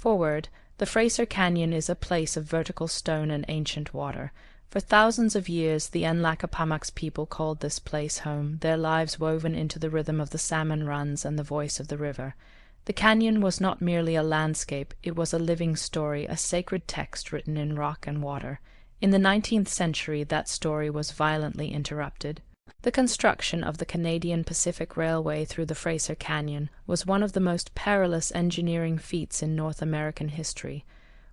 Forward, the Fraser Canyon is a place of vertical stone and ancient water. For thousands of years the Nlaka'pamux people called this place home, their lives woven into the rhythm of the salmon runs and the voice of the river. The canyon was not merely a landscape, it was a living story, a sacred text written in rock and water. In the 19th century that story was violently interrupted. The construction of the Canadian Pacific Railway through the Fraser Canyon was one of the most perilous engineering feats in North American history.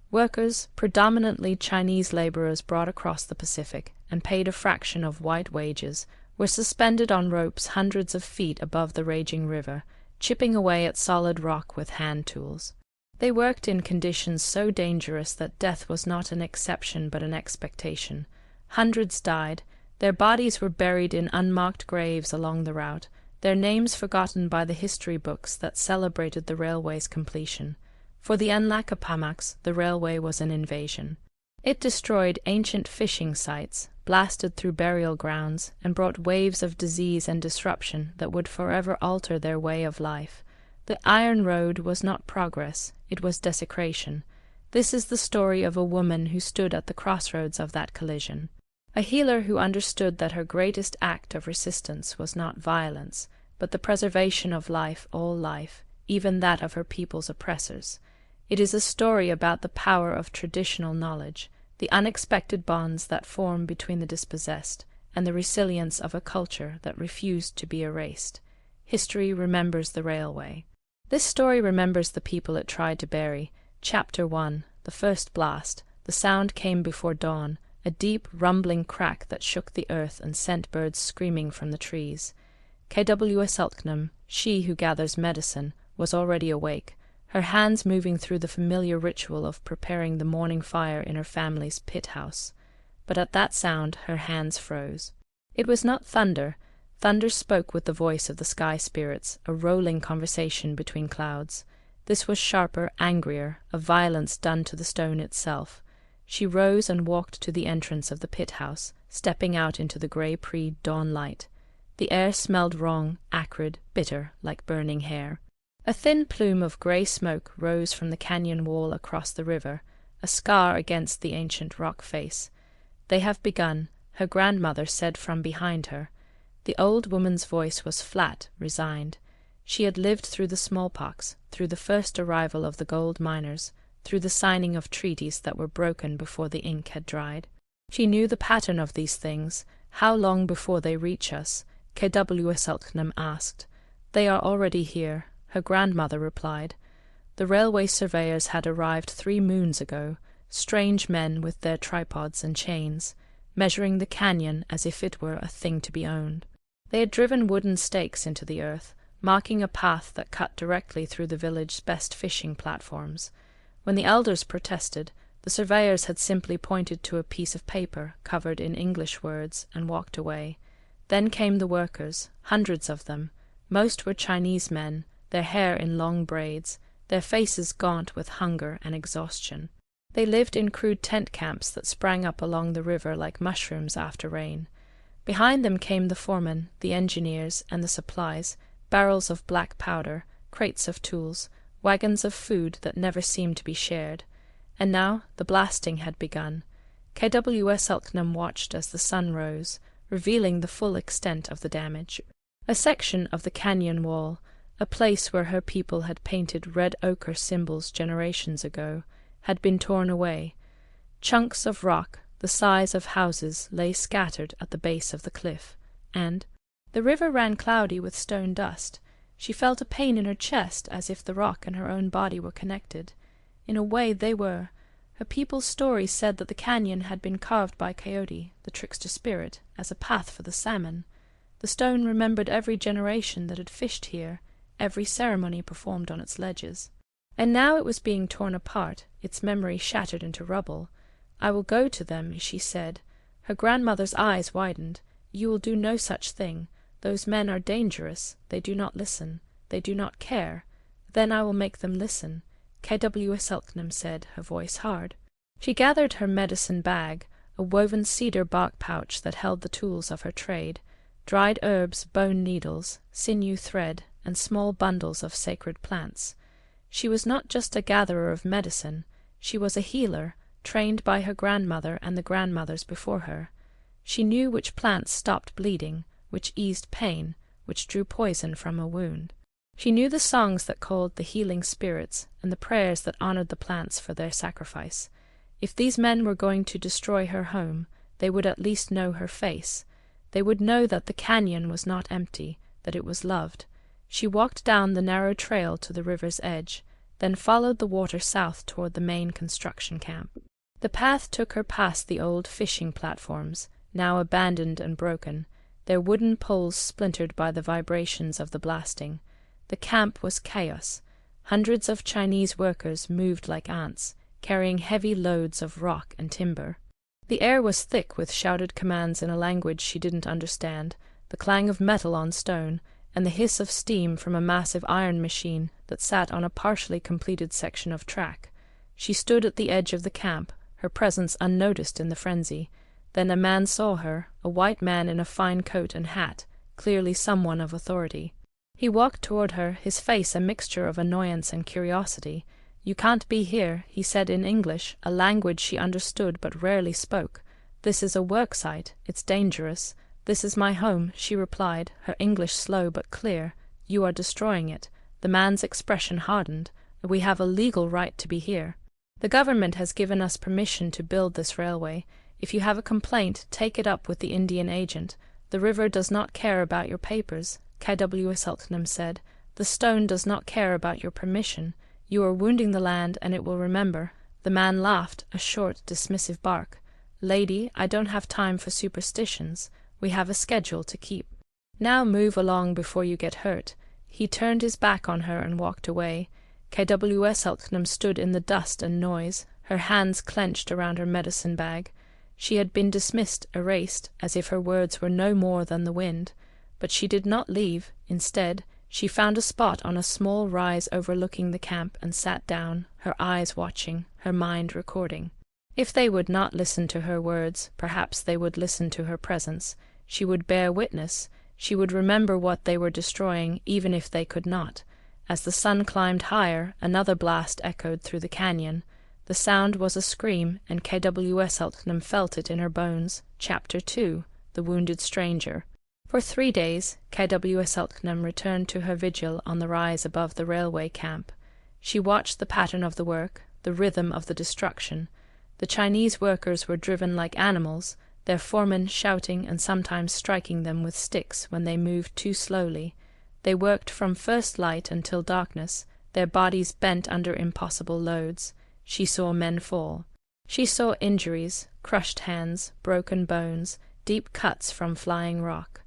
Workers, predominantly Chinese laborers brought across the Pacific and paid a fraction of white wages, were suspended on ropes hundreds of feet above the raging river, chipping away at solid rock with hand tools. They worked in conditions so dangerous that death was not an exception but an expectation. Hundreds died. Their bodies were buried in unmarked graves along the route, their names forgotten by the history books that celebrated the railway's completion. For the Nlaka'pamux, the railway was an invasion. It destroyed ancient fishing sites, blasted through burial grounds, and brought waves of disease and disruption that would forever alter their way of life. The Iron Road was not progress, it was desecration. This is the story of a woman who stood at the crossroads of that collision. A healer who understood that her greatest act of resistance was not violence, but the preservation of life, all life, even that of her people's oppressors. It is a story about the power of traditional knowledge, the unexpected bonds that form between the dispossessed, and the resilience of a culture that refused to be erased. History remembers the railway. This story remembers the people it tried to bury. Chapter 1, the first blast. The sound came before dawn, a deep, rumbling crack that shook the earth and sent birds screaming from the trees. Kw'eseltknem, she who gathers medicine, was already awake, her hands moving through the familiar ritual of preparing the morning fire in her family's pit house. But at that sound her hands froze. It was not thunder. Thunder spoke with the voice of the sky spirits, a rolling conversation between clouds. This was sharper, angrier, a violence done to the stone itself. She rose and walked to the entrance of the pit house, stepping out into the grey pre-dawn light. The air smelled wrong, acrid, bitter, like burning hair. A thin plume of grey smoke rose from the canyon wall across the river, a scar against the ancient rock face. "They have begun," her grandmother said from behind her. The old woman's voice was flat, resigned. She had lived through the smallpox, through the first arrival of the gold miners, through the signing of treaties that were broken before the ink had dried. She knew the pattern of these things. How long before they reach us? Kw'eseltknem asked. "They are already here," her grandmother replied. The railway surveyors had arrived 3 moons ago, strange men with their tripods and chains, measuring the canyon as if it were a thing to be owned. They had driven wooden stakes into the earth, marking a path that cut directly through the village's best fishing platforms. When the elders protested, the surveyors had simply pointed to a piece of paper covered in English words and walked away. Then came the workers, hundreds of them. Most were Chinese men, their hair in long braids, their faces gaunt with hunger and exhaustion. They lived in crude tent camps that sprang up along the river like mushrooms after rain. Behind them came the foremen, the engineers, and the supplies, barrels of black powder, crates of tools, wagons of food that never seemed to be shared. And now the blasting had begun. Kw'eseltknem watched as the sun rose, revealing the full extent of the damage. A section of the canyon wall, a place where her people had painted red ochre symbols generations ago, had been torn away. Chunks of rock, the size of houses, lay scattered at the base of the cliff, and the river ran cloudy with stone dust. She felt a pain in her chest, as if the rock and her own body were connected. In a way they were. Her people's story said that the canyon had been carved by Coyote, the trickster spirit, as a path for the salmon. The stone remembered every generation that had fished here, every ceremony performed on its ledges. And now it was being torn apart, its memory shattered into rubble. "I will go to them," she said. Her grandmother's eyes widened. "You will do no such thing. Those men are dangerous. They do not listen. They do not care. Then I will make them listen," Kw'eseltknem said, her voice hard. She gathered her medicine bag, a woven cedar bark pouch that held the tools of her trade, dried herbs, bone needles, sinew thread, and small bundles of sacred plants. She was not just a gatherer of medicine, she was a healer, trained by her grandmother and the grandmothers before her. She knew which plants stopped bleeding, which eased pain, which drew poison from a wound. She knew the songs that called the healing spirits and the prayers that honored the plants for their sacrifice. If these men were going to destroy her home, they would at least know her face. They would know that the canyon was not empty, that it was loved. She walked down the narrow trail to the river's edge, then followed the water south toward the main construction camp. The path took her past the old fishing platforms, now abandoned and broken, their wooden poles splintered by the vibrations of the blasting. The camp was chaos. Hundreds of Chinese workers moved like ants, carrying heavy loads of rock and timber. The air was thick with shouted commands in a language she didn't understand, the clang of metal on stone, and the hiss of steam from a massive iron machine that sat on a partially completed section of track. She stood at the edge of the camp, her presence unnoticed in the frenzy. Then a man saw her, a white man in a fine coat and hat, clearly someone of authority. He walked toward her, his face a mixture of annoyance and curiosity. "You can't be here," he said in English, a language she understood but rarely spoke. "This is a work site. It's dangerous." "This is my home," she replied, her English slow but clear. "You are destroying it." The man's expression hardened. "We have a legal right to be here. The government has given us permission to build this railway. If you have a complaint, take it up with the Indian agent. The river does not care about your papers," Kw'eseltknem said. "The stone does not care about your permission. You are wounding the land, and it will remember." The man laughed, a short, dismissive bark. "Lady, I don't have time for superstitions. We have a schedule to keep. Now move along before you get hurt." He turned his back on her and walked away. Kw'eseltknem stood in the dust and noise, her hands clenched around her medicine bag. She had been dismissed, erased, as if her words were no more than the wind. But she did not leave. Instead, she found a spot on a small rise overlooking the camp and sat down, her eyes watching, her mind recording. If they would not listen to her words, perhaps they would listen to her presence. She would bear witness. She would remember what they were destroying, even if they could not. As the sun climbed higher, another blast echoed through the canyon. The sound was a scream, and Kw'eseltknem felt it in her bones. Chapter 2. The Wounded Stranger. For 3 days, Kw'eseltknem returned to her vigil on the rise above the railway camp. She watched the pattern of the work, the rhythm of the destruction. The Chinese workers were driven like animals, their foremen shouting and sometimes striking them with sticks when they moved too slowly. They worked from first light until darkness, their bodies bent under impossible loads. She saw men fall. She saw injuries, crushed hands, broken bones, deep cuts from flying rock.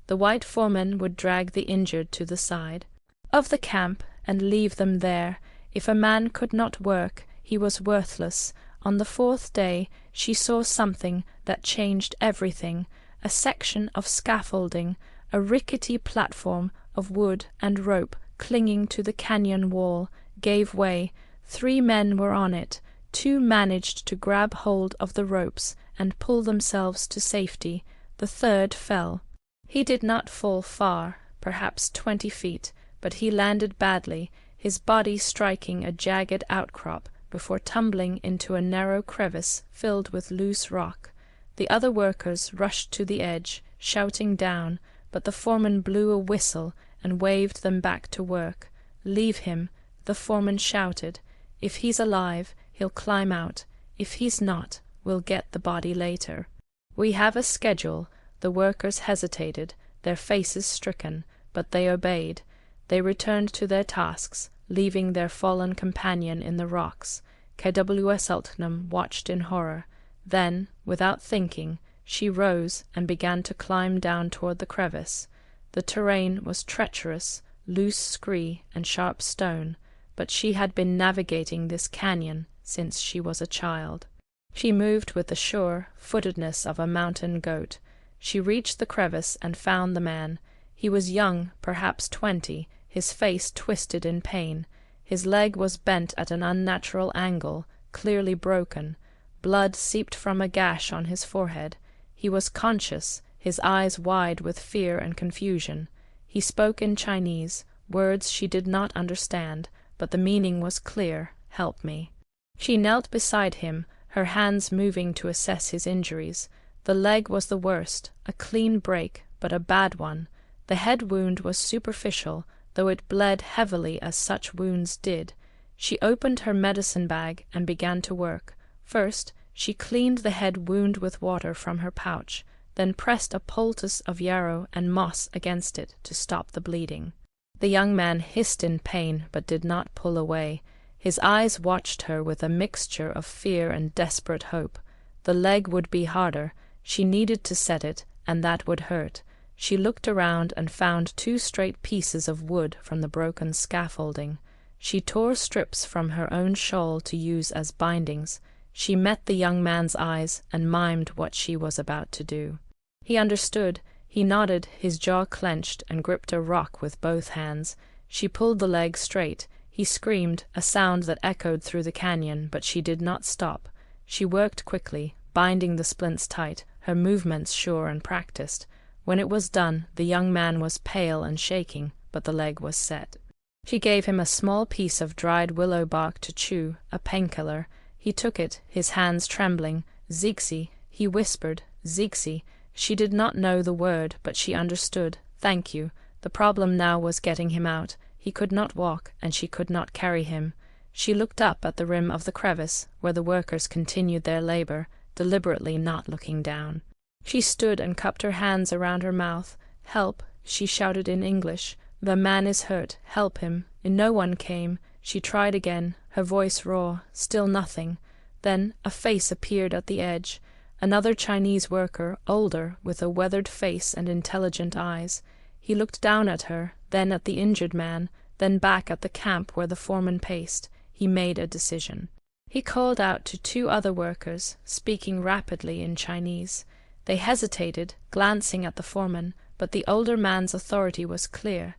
The white foreman would drag the injured to the side of the camp and leave them there. If a man could not work, he was worthless. On the 4th day, she saw something that changed everything, a section of scaffolding, a rickety platform of wood and rope clinging to the canyon wall, gave way. 3 men were on it. 2 managed to grab hold of the ropes and pull themselves to safety. The 3rd fell. He did not fall far, perhaps 20 feet, but he landed badly, his body striking a jagged outcrop before tumbling into a narrow crevice filled with loose rock. The other workers rushed to the edge, shouting down, but the foreman blew a whistle and waved them back to work. "Leave him," the foreman shouted. "If he's alive, he'll climb out. If he's not, we'll get the body later." "We have a schedule." The workers hesitated, their faces stricken, but they obeyed. They returned to their tasks, leaving their fallen companion in the rocks. Kw'eseltknem watched in horror. Then, without thinking, she rose and began to climb down toward the crevice. The terrain was treacherous, loose scree and sharp stone, but she had been navigating this canyon since she was a child. She moved with the sure-footedness of a mountain goat. She reached the crevice and found the man. He was young, perhaps 20, his face twisted in pain. His leg was bent at an unnatural angle, clearly broken. Blood seeped from a gash on his forehead. He was conscious, his eyes wide with fear and confusion. He spoke in Chinese, words she did not understand, but the meaning was clear: help me. She knelt beside him, her hands moving to assess his injuries. The leg was the worst, a clean break, but a bad one. The head wound was superficial, though it bled heavily as such wounds did. She opened her medicine bag and began to work. First, she cleaned the head wound with water from her pouch, then pressed a poultice of yarrow and moss against it to stop the bleeding. The young man hissed in pain, but did not pull away. His eyes watched her with a mixture of fear and desperate hope. The leg would be harder. She needed to set it, and that would hurt. She looked around and found 2 straight pieces of wood from the broken scaffolding. She tore strips from her own shawl to use as bindings. She met the young man's eyes and mimed what she was about to do. He understood. He nodded, his jaw clenched, and gripped a rock with both hands. She pulled the leg straight. He screamed, a sound that echoed through the canyon, but she did not stop. She worked quickly, binding the splints tight, her movements sure and practiced. When it was done, the young man was pale and shaking, but the leg was set. She gave him a small piece of dried willow bark to chew, a painkiller. He took it, his hands trembling. "Zixi," he whispered, "Zixi." She did not know the word, but she understood. Thank you. The problem now was getting him out. He could not walk, and she could not carry him. She looked up at the rim of the crevice, where the workers continued their labor, deliberately not looking down. She stood and cupped her hands around her mouth. "Help," she shouted in English. "The man is hurt. Help him." And no one came. She tried again, her voice raw. Still nothing. Then a face appeared at the edge. Another Chinese worker, older, with a weathered face and intelligent eyes. He looked down at her, then at the injured man, then back at the camp where the foreman paced. He made a decision. He called out to 2 other workers, speaking rapidly in Chinese. They hesitated, glancing at the foreman, but the older man's authority was clear.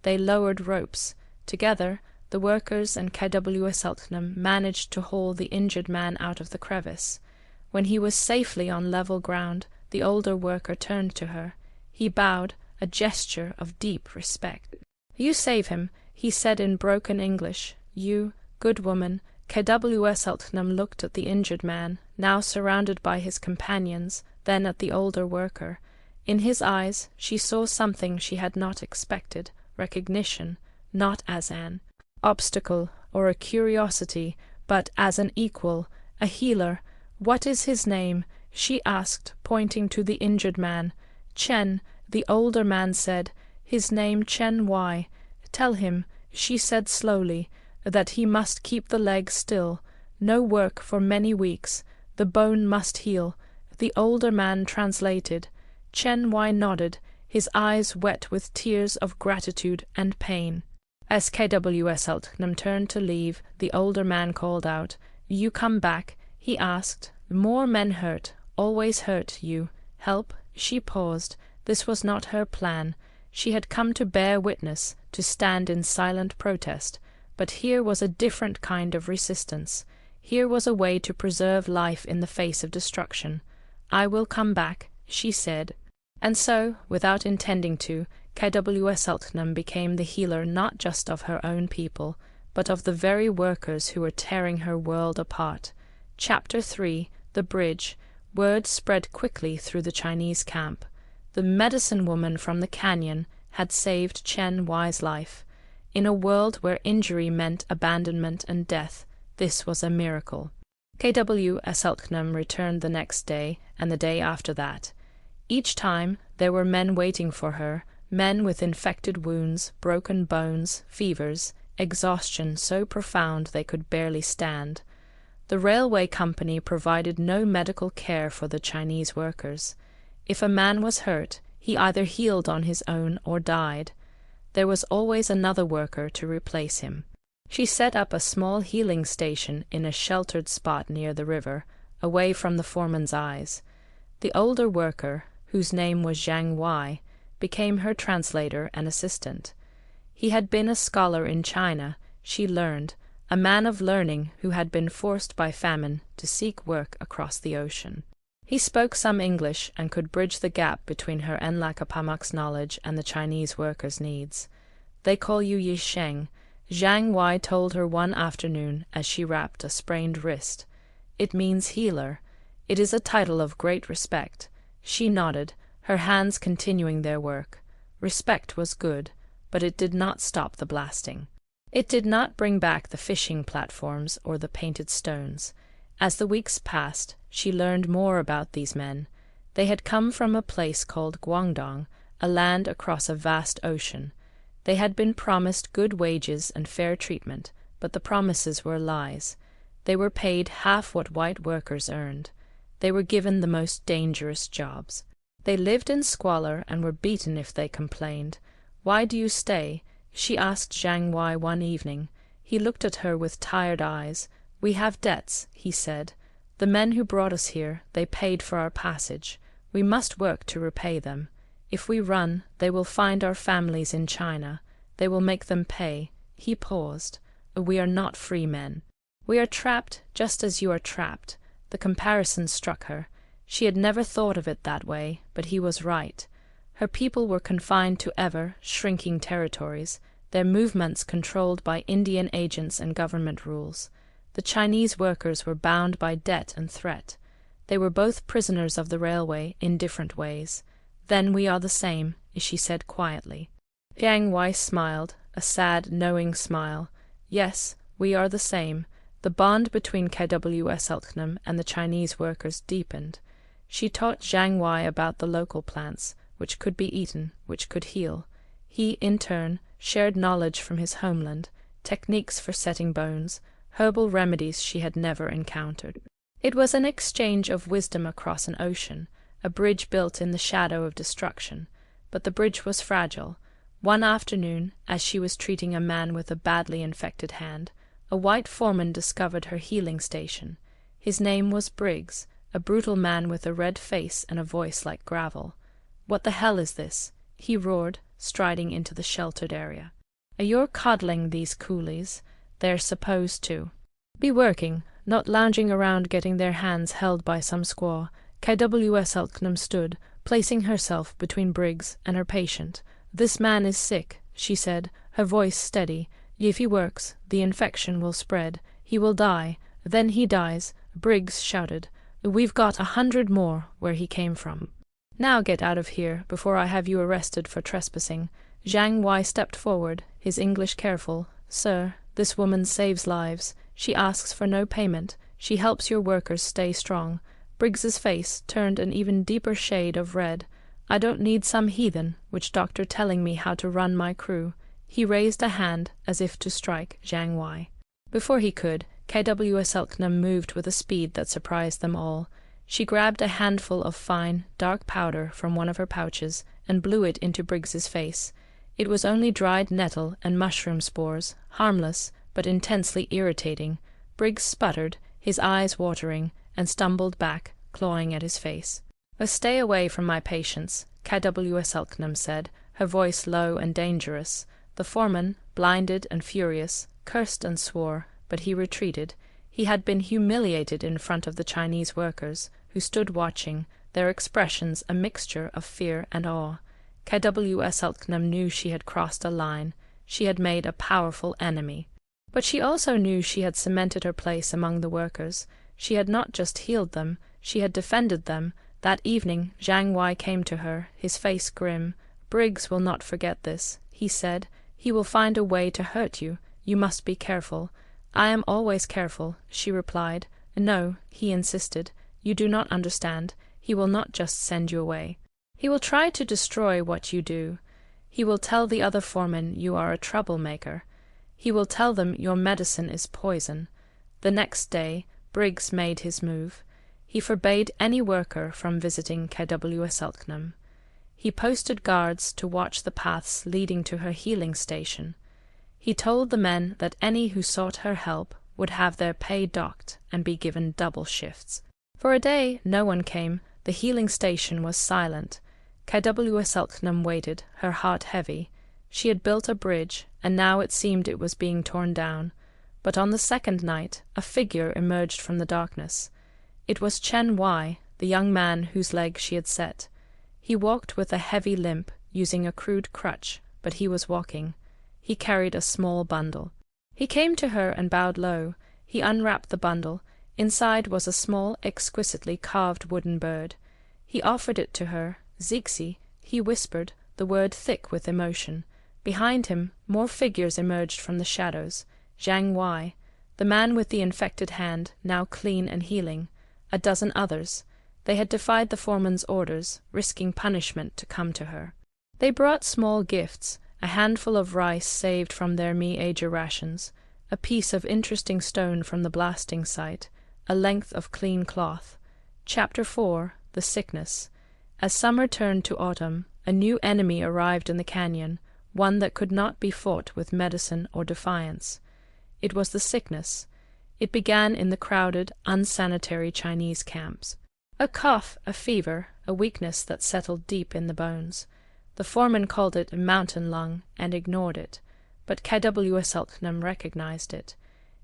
They lowered ropes. Together, the workers and Kw'eseltknem managed to haul the injured man out of the crevice. When he was safely on level ground, the older worker turned to her. He bowed, a gesture of deep respect. "You save him," he said in broken English. "You, good woman." Kw'eseltknem looked at the injured man, now surrounded by his companions, then at the older worker. In his eyes she saw something she had not expected, recognition, not as an obstacle or a curiosity, but as an equal, a healer. "What is his name?" she asked, pointing to the injured man. "Chen," the older man said. "His name Chen Y. Tell him," she said slowly, "that he must keep the leg still. No work for many weeks. The bone must heal." The older man translated. Chen Y nodded, his eyes wet with tears of gratitude and pain. As Kw'eseltknem turned to leave, the older man called out, "You come back?" He asked. "More men hurt, always hurt you. Help?" She paused. This was not her plan. She had come to bear witness, to stand in silent protest. But here was a different kind of resistance. Here was a way to preserve life in the face of destruction. "I will come back," she said. And so, without intending to, Kw'eseltknem became the healer not just of her own people, but of the very workers who were tearing her world apart. Chapter 3. The Bridge. Word spread quickly through the Chinese camp. The medicine woman from the canyon had saved Chen Y's life. In a world where injury meant abandonment and death, this was a miracle. Kw'eseltknem returned the next day, and the day after that. Each time there were men waiting for her, men with infected wounds, broken bones, fevers, exhaustion so profound they could barely stand. The railway company provided no medical care for the Chinese workers. If a man was hurt, he either healed on his own or died. There was always another worker to replace him. She set up a small healing station in a sheltered spot near the river, away from the foreman's eyes. The older worker, whose name was Zhang Y, became her translator and assistant. He had been a scholar in China, she learned, a man of learning who had been forced by famine to seek work across the ocean. He spoke some English and could bridge the gap between her Nlaka'pamux knowledge and the Chinese workers' needs. "They call you Yi Sheng." Zhang Wei told her one afternoon as she wrapped a sprained wrist. "It means healer. It is a title of great respect." She nodded, her hands continuing their work. Respect was good, but it did not stop the blasting. It did not bring back the fishing platforms or the painted stones. As the weeks passed, she learned more about these men. They had come from a place called Guangdong, a land across a vast ocean. They had been promised good wages and fair treatment, but the promises were lies. They were paid half what white workers earned. They were given the most dangerous jobs. They lived in squalor and were beaten if they complained. "Why do you stay?" she asked Zhang Wei one evening. He looked at her with tired eyes. "We have debts," he said. "The men who brought us here, they paid for our passage. We must work to repay them. If we run, they will find our families in China. They will make them pay." He paused. "We are not free men. We are trapped just as you are trapped." The comparison struck her. She had never thought of it that way, but he was right. Her people were confined to ever-shrinking territories, their movements controlled by Indian agents and government rules. The Chinese workers were bound by debt and threat. They were both prisoners of the railway in different ways. "Then we are the same," she said quietly. Zhang Wei smiled, a sad, knowing smile. "Yes, we are the same." The bond between Kw'eseltknem and the Chinese workers deepened. She taught Zhang Wei about the local plants, which could be eaten, which could heal. He, in turn, shared knowledge from his homeland, techniques for setting bones, herbal remedies she had never encountered. It was an exchange of wisdom across an ocean, a bridge built in the shadow of destruction. But the bridge was fragile. One afternoon, as she was treating a man with a badly infected hand, a white foreman discovered her healing station. His name was Briggs, a brutal man with a red face and a voice like gravel. "What the hell is this?" he roared, striding into the sheltered area. "You're coddling these coolies. They're supposed to be working, not lounging around getting their hands held by some squaw." Kw'eseltknem stood, placing herself between Briggs and her patient. "This man is sick," she said, her voice steady. "If he works, the infection will spread. He will die. Then he dies." Briggs shouted. "We've got 100 more where he came from. Now get out of here before I have you arrested for trespassing." Zhang Wei stepped forward, his English careful. "Sir, this woman saves lives. She asks for no payment. She helps your workers stay strong." Briggs's face turned an even deeper shade of red. "I don't need some heathen witch doctor telling me how to run my crew." He raised a hand as if to strike Zhang Wei. Before he could, Kw'eseltknem moved with a speed that surprised them all. She grabbed a handful of fine, dark powder from one of her pouches and blew it into Briggs's face. It was only dried nettle and mushroom spores, harmless, but intensely irritating. Briggs sputtered, his eyes watering, and stumbled back, clawing at his face. "Stay away from my patients," Kw'eseltknem said, her voice low and dangerous. The foreman, blinded and furious, cursed and swore, but he retreated. He had been humiliated in front of the Chinese workers, who stood watching, their expressions a mixture of fear and awe. Kw'eseltknem knew she had crossed a line. She had made a powerful enemy. But she also knew she had cemented her place among the workers. She had not just healed them, she had defended them. That evening Zhang Wei came to her, his face grim. "Briggs will not forget this," he said. "He will find a way to hurt you. You must be careful." "I am always careful," she replied. "No," he insisted. "You do not understand. He will not just send you away. He will try to destroy what you do. He will tell the other foremen you are a troublemaker. He will tell them your medicine is poison." The next day, Briggs made his move. He forbade any worker from visiting Kw'eseltknem. He posted guards to watch the paths leading to her healing station. He told the men that any who sought her help would have their pay docked and be given double shifts. For a day no one came. The healing station was silent. Kw'eseltknem waited, her heart heavy. She had built a bridge, and now it seemed it was being torn down. But on the second night a figure emerged from the darkness. It was Chen Wei, the young man whose leg she had set. He walked with a heavy limp, using a crude crutch, but he was walking. He carried a small bundle. He came to her and bowed low. He unwrapped the bundle. Inside was a small, exquisitely carved wooden bird. He offered it to her. "Zixi," he whispered, the word thick with emotion. Behind him, more figures emerged from the shadows. Zhang Wei, the man with the infected hand, now clean and healing. A dozen others. They had defied the foreman's orders, risking punishment to come to her. They brought small gifts, a handful of rice saved from their Mi-Ager rations, a piece of interesting stone from the blasting site, a length of clean cloth. Chapter 4. The Sickness. As summer turned to autumn, a new enemy arrived in the canyon, one that could not be fought with medicine or defiance. It was the sickness. It began in the crowded, unsanitary Chinese camps. A cough, a fever, a weakness that settled deep in the bones. The foreman called it a mountain lung and ignored it, but Kw'eseltknem recognized it.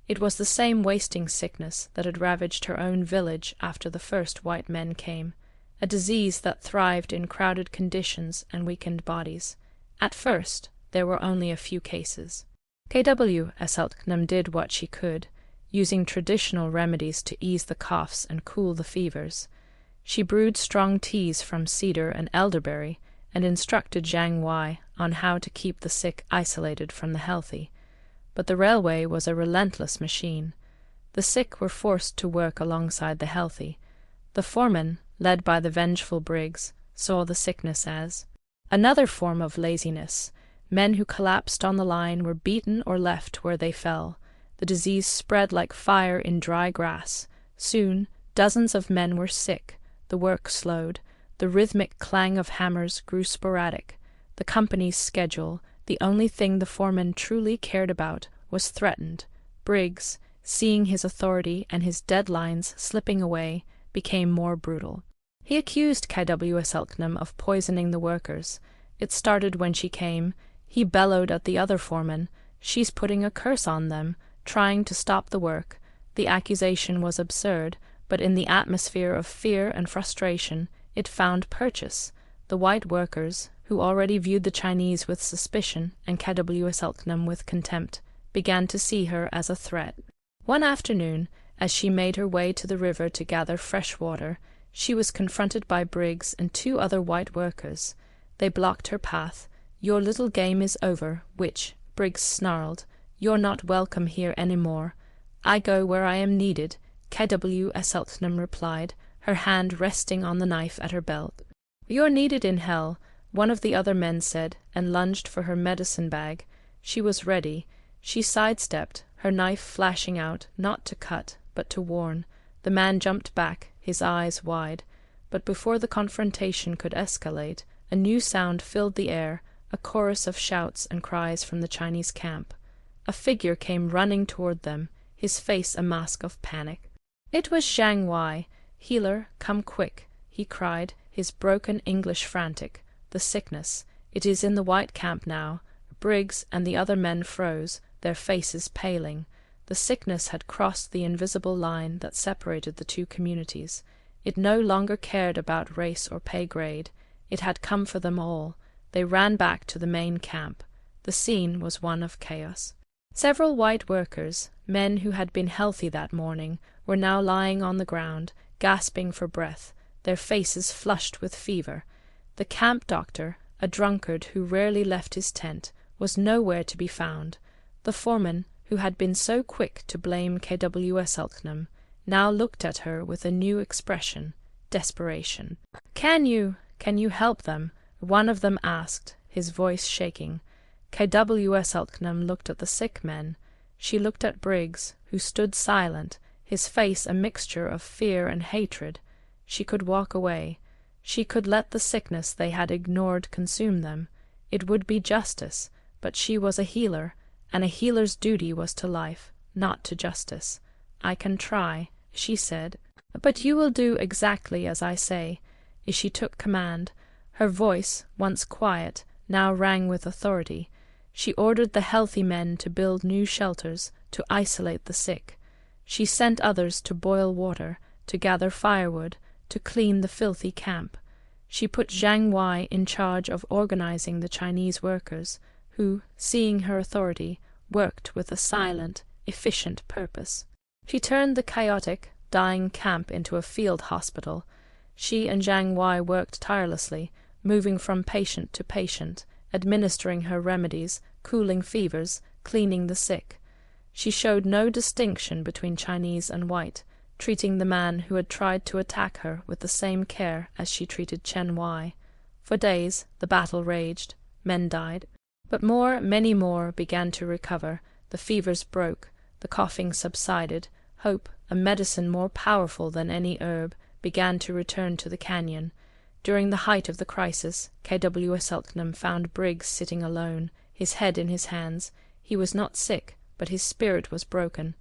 It was the same wasting sickness that had ravaged her own village after the first white men came, a disease that thrived in crowded conditions and weakened bodies. At first, there were only a few cases. Kw'eseltknem did what she could, using traditional remedies to ease the coughs and cool the fevers. She brewed strong teas from cedar and elderberry, and instructed Zhang Wei on how to keep the sick isolated from the healthy. But the railway was a relentless machine. The sick were forced to work alongside the healthy. The foreman, led by the vengeful Briggs, saw the sickness as another form of laziness. Men who collapsed on the line were beaten or left where they fell. The disease spread like fire in dry grass. Soon, dozens of men were sick. The work slowed. The rhythmic clang of hammers grew sporadic. The company's schedule, the only thing the foreman truly cared about, was threatened. Briggs, seeing his authority and his deadlines slipping away, became more brutal. He accused Kw'eseltknem of poisoning the workers. It started when she came. He bellowed at the other foreman, "She's putting a curse on them," trying to stop the work. The accusation was absurd, but in the atmosphere of fear and frustration, it found purchase. The white workers, who already viewed the Chinese with suspicion and Kw'eseltknem with contempt, began to see her as a threat. One afternoon, as she made her way to the river to gather fresh water, she was confronted by Briggs and two other white workers. They blocked her path. "Your little game is over," which, Briggs snarled. "You're not welcome here any more." "I go where I am needed," Kw'eseltknem replied, her hand resting on the knife at her belt. "You're needed in hell," one of the other men said, and lunged for her medicine bag. She was ready. She sidestepped, her knife flashing out, not to cut, but to warn. The man jumped back, his eyes wide. But before the confrontation could escalate, a new sound filled the air, a chorus of shouts and cries from the Chinese camp. A figure came running toward them, his face a mask of panic. It was Zhang Wei. "Healer, come quick," he cried, his broken English frantic. "The sickness. It is in the white camp now." Briggs and the other men froze, their faces paling. The sickness had crossed the invisible line that separated the two communities. It no longer cared about race or pay grade. It had come for them all. They ran back to the main camp. The scene was one of chaos. Several white workers, men who had been healthy that morning, were now lying on the ground, gasping for breath, their faces flushed with fever. The camp doctor, a drunkard who rarely left his tent, was nowhere to be found. The foreman, who had been so quick to blame Kw'eseltknem, now looked at her with a new expression, desperation. Can you help them?" one of them asked, his voice shaking. Kw'eseltknem looked at the sick men. She looked at Briggs, who stood silent, his face a mixture of fear and hatred. She could walk away. She could let the sickness they had ignored consume them. It would be justice, but she was a healer, and a healer's duty was to life, not to justice. "I can try," she said. "But you will do exactly as I say." She took command. Her voice, once quiet, now rang with authority. She ordered the healthy men to build new shelters, to isolate the sick. She sent others to boil water, to gather firewood, to clean the filthy camp. She put Zhang Wei in charge of organizing the Chinese workers, who, seeing her authority, worked with a silent, efficient purpose. She turned the chaotic, dying camp into a field hospital. She and Zhang Wei worked tirelessly, moving from patient to patient, administering her remedies, cooling fevers, cleaning the sick. She showed no distinction between Chinese and white, treating the man who had tried to attack her with the same care as she treated Chen Wei. For days the battle raged. Men died. But many more, began to recover. The fevers broke. The coughing subsided. Hope, a medicine more powerful than any herb, began to return to the canyon. During the height of the crisis, Kw'eseltknem found Briggs sitting alone, his head in his hands. He was not sick, but his spirit was broken.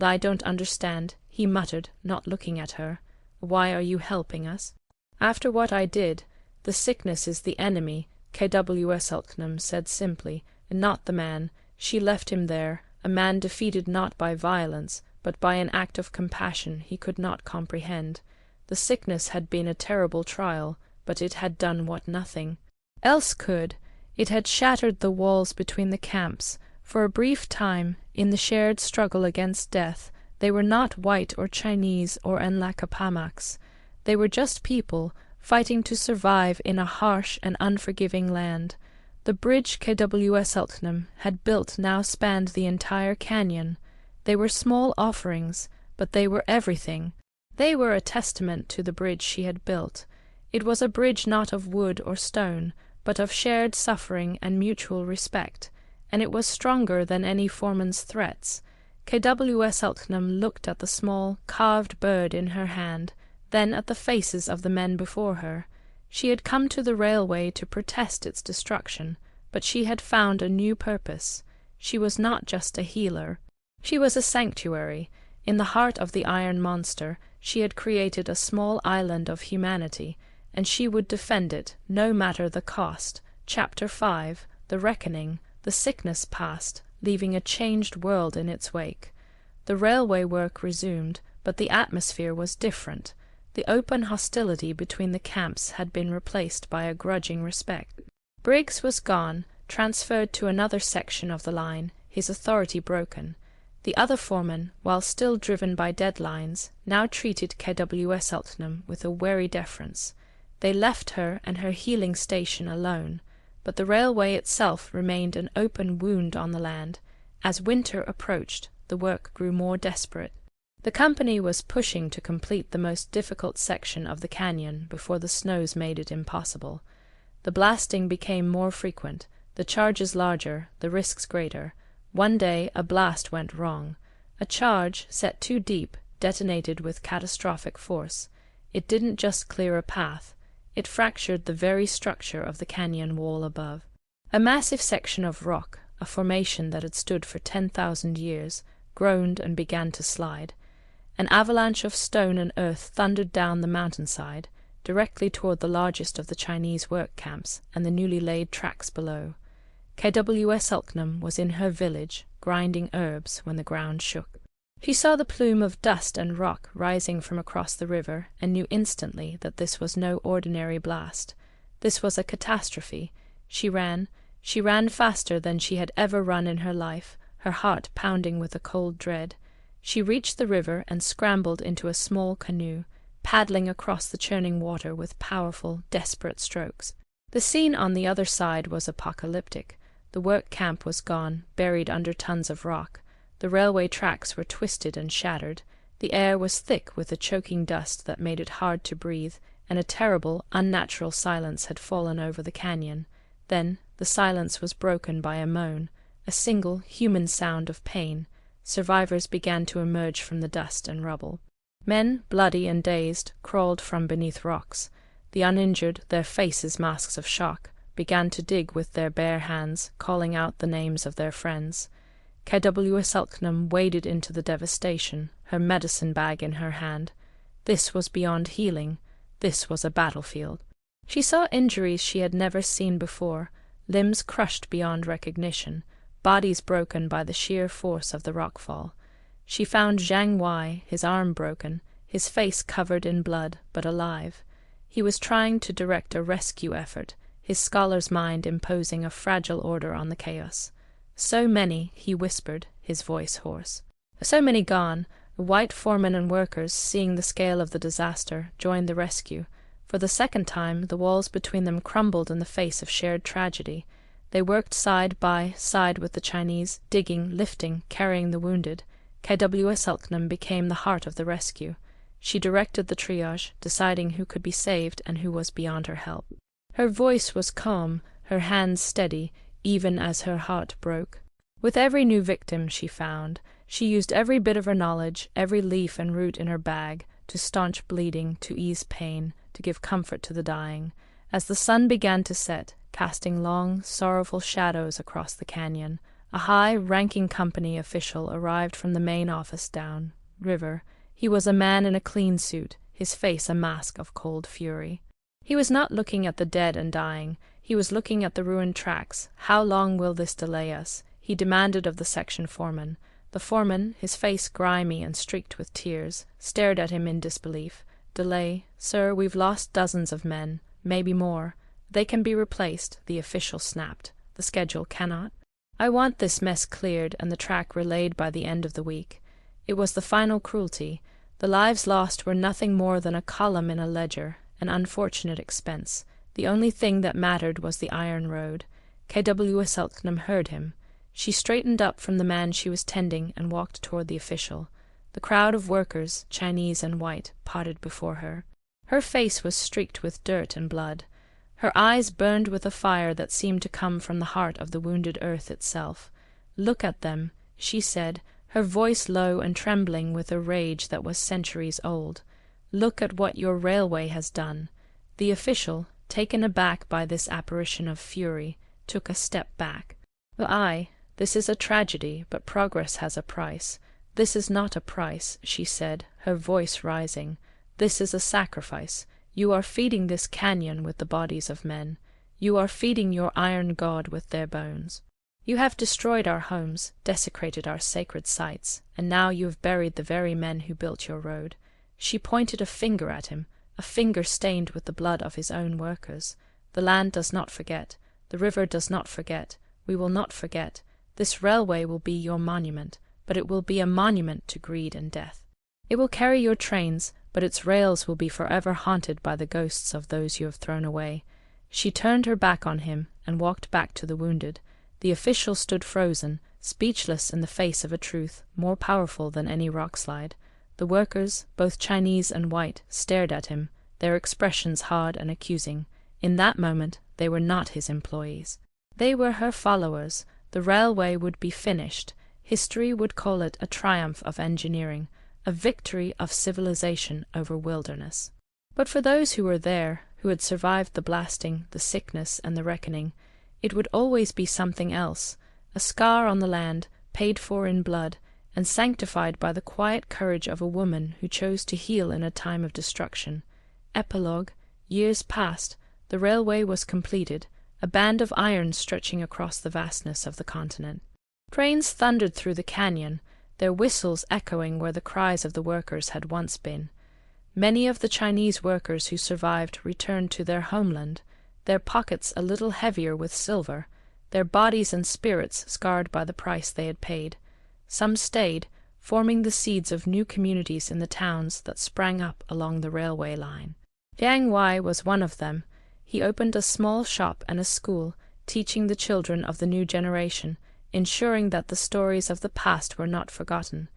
"I don't understand," he muttered, not looking at her. "Why are you helping us?" "After what I did, the sickness is the enemy," Kw'eseltknem said simply, and not the man. She left him there, a man defeated not by violence, but by an act of compassion he could not comprehend. The sickness had been a terrible trial, but it had done what nothing else could. It had shattered the walls between the camps. For a brief time, in the shared struggle against death, they were not white or Chinese or Nlaka'pamux. They were just people, fighting to survive in a harsh and unforgiving land. The bridge Kw'eseltknem had built now spanned the entire canyon. They were small offerings, but they were everything. They were a testament to the bridge she had built. It was a bridge not of wood or stone, but of shared suffering and mutual respect, and it was stronger than any foreman's threats. Kw'eseltknem looked at the small, carved bird in her hand, then at the faces of the men before her. She had come to the railway to protest its destruction, but she had found a new purpose. She was not just a healer. She was a sanctuary. In the heart of the iron monster, she had created a small island of humanity, and she would defend it, no matter the cost. Chapter 5, The Reckoning. The sickness passed, leaving a changed world in its wake. The railway work resumed, but the atmosphere was different. The open hostility between the camps had been replaced by a grudging respect. Briggs was gone, transferred to another section of the line, his authority broken. The other foreman, while still driven by deadlines, now treated Kw'eseltknem with a wary deference. They left her and her healing station alone, but the railway itself remained an open wound on the land. As winter approached, the work grew more desperate. The company was pushing to complete the most difficult section of the canyon before the snows made it impossible. The blasting became more frequent, the charges larger, the risks greater. One day a blast went wrong. A charge, set too deep, detonated with catastrophic force. It didn't just clear a path. It fractured the very structure of the canyon wall above. A massive section of rock, a formation that had stood for 10,000 years, groaned and began to slide. An avalanche of stone and earth thundered down the mountainside, directly toward the largest of the Chinese work camps and the newly laid tracks below. Kw'eseltknem was in her village, grinding herbs, when the ground shook. She saw the plume of dust and rock rising from across the river, and knew instantly that this was no ordinary blast. This was a catastrophe. She ran faster than she had ever run in her life, her heart pounding with a cold dread. She reached the river and scrambled into a small canoe, paddling across the churning water with powerful, desperate strokes. The scene on the other side was apocalyptic. The work camp was gone, buried under tons of rock. The railway tracks were twisted and shattered. The air was thick with a choking dust that made it hard to breathe, and a terrible, unnatural silence had fallen over the canyon. Then the silence was broken by a moan, a single, human sound of pain. Survivors began to emerge from the dust and rubble. Men, bloody and dazed, crawled from beneath rocks. The uninjured, their faces masks of shock, began to dig with their bare hands, calling out the names of their friends. Kw'eseltknem waded into the devastation, her medicine bag in her hand. This was beyond healing. This was a battlefield. She saw injuries she had never seen before, limbs crushed beyond recognition, bodies broken by the sheer force of the rockfall. She found Zhang Wei, his arm broken, his face covered in blood, but alive. He was trying to direct a rescue effort, his scholar's mind imposing a fragile order on the chaos. "So many," he whispered, his voice hoarse. "So many gone." The white foremen and workers, seeing the scale of the disaster, joined the rescue. For the second time, the walls between them crumbled in the face of shared tragedy. They worked side by side with the Chinese, digging, lifting, carrying the wounded. Kw'eseltknem became the heart of the rescue. She directed the triage, deciding who could be saved and who was beyond her help. Her voice was calm, her hands steady, even as her heart broke. With every new victim she found, she used every bit of her knowledge, every leaf and root in her bag, to staunch bleeding, to ease pain, to give comfort to the dying. As the sun began to set, casting long, sorrowful shadows across the canyon, a high-ranking company official arrived from the main office down river. He was a man in a clean suit, his face a mask of cold fury. He was not looking at the dead and dying. He was looking at the ruined tracks. "How long will this delay us?" he demanded of the section foreman. The foreman, his face grimy and streaked with tears, stared at him in disbelief. "Delay? Sir, we've lost dozens of men, maybe more. They can be replaced," the official snapped. "The schedule cannot." "I want this mess cleared and the track relayed by the end of the week." It was the final cruelty. The lives lost were nothing more than a column in a ledger, an unfortunate expense. The only thing that mattered was the iron road. Kw'eseltknem heard him. She straightened up from the man she was tending and walked toward the official. The crowd of workers, Chinese and white, parted before her. Her face was streaked with dirt and blood. Her eyes burned with a fire that seemed to come from the heart of the wounded earth itself. "Look at them," she said, her voice low and trembling with a rage that was centuries old. "Look at what your railway has done." The official, taken aback by this apparition of fury, took a step back. "Aye, this is a tragedy, but progress has a price." "This is not a price," she said, her voice rising. "This is a sacrifice. You are feeding this canyon with the bodies of men. You are feeding your iron god with their bones. You have destroyed our homes, desecrated our sacred sites, and now you have buried the very men who built your road." She pointed a finger at him, a finger stained with the blood of his own workers. "The land does not forget. The river does not forget. We will not forget. This railway will be your monument, but it will be a monument to greed and death. It will carry your trains, but its rails will be forever haunted by the ghosts of those you have thrown away." She turned her back on him and walked back to the wounded. The official stood frozen, speechless in the face of a truth more powerful than any rockslide. The workers, both Chinese and white, stared at him, their expressions hard and accusing. In that moment they were not his employees. They were her followers. The railway would be finished. History would call it a triumph of engineering, a victory of civilization over wilderness. But for those who were there, who had survived the blasting, the sickness, and the reckoning, it would always be something else, a scar on the land, paid for in blood, and sanctified by the quiet courage of a woman who chose to heal in a time of destruction. Epilogue. Years passed. The railway was completed, a band of iron stretching across the vastness of the continent. Trains thundered through the canyon, their whistles echoing where the cries of the workers had once been. Many of the Chinese workers who survived returned to their homeland, their pockets a little heavier with silver, their bodies and spirits scarred by the price they had paid. Some stayed, forming the seeds of new communities in the towns that sprang up along the railway line. Jiang Wei was one of them. He opened a small shop and a school, teaching the children of the new generation, ensuring that the stories of the past were not forgotten.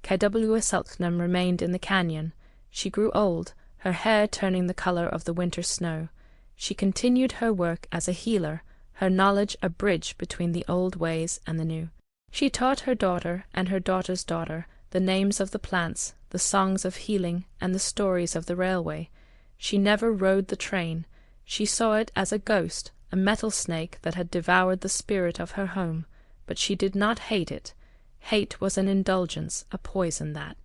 Kw'eseltknem remained in the canyon. She grew old, her hair turning the color of the winter snow. She continued her work as a healer, her knowledge a bridge between the old ways and the new. She taught her daughter and her daughter's daughter the names of the plants, the songs of healing, and the stories of the railway. She never rode the train. She saw it as a ghost, a metal snake that had devoured the spirit of her home, but she did not hate it. Hate was an indulgence, a poison that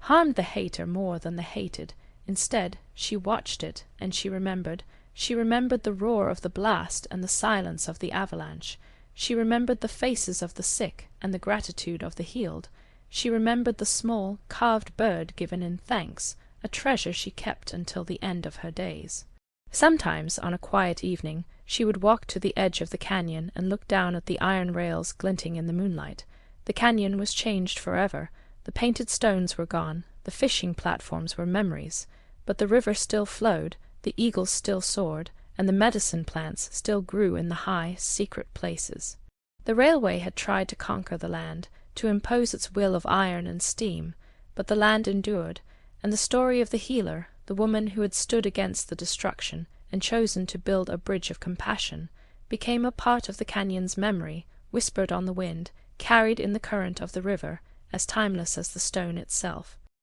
harmed the hater more than the hated. Instead, she watched it, and she remembered. She remembered the roar of the blast and the silence of the avalanche. She remembered the faces of the sick and the gratitude of the healed. She remembered the small, carved bird given in thanks, a treasure she kept until the end of her days. Sometimes, on a quiet evening, she would walk to the edge of the canyon and look down at the iron rails glinting in the moonlight. The canyon was changed forever. The painted stones were gone, the fishing platforms were memories, but the river still flowed, the eagles still soared, and the medicine plants still grew in the high, secret places. The railway had tried to conquer the land, to impose its will of iron and steam, but the land endured, and the story of the healer, the woman who had stood against the destruction and chosen to build a bridge of compassion, became a part of the canyon's memory, whispered on the wind, carried in the current of the river, as timeless as the stone itself.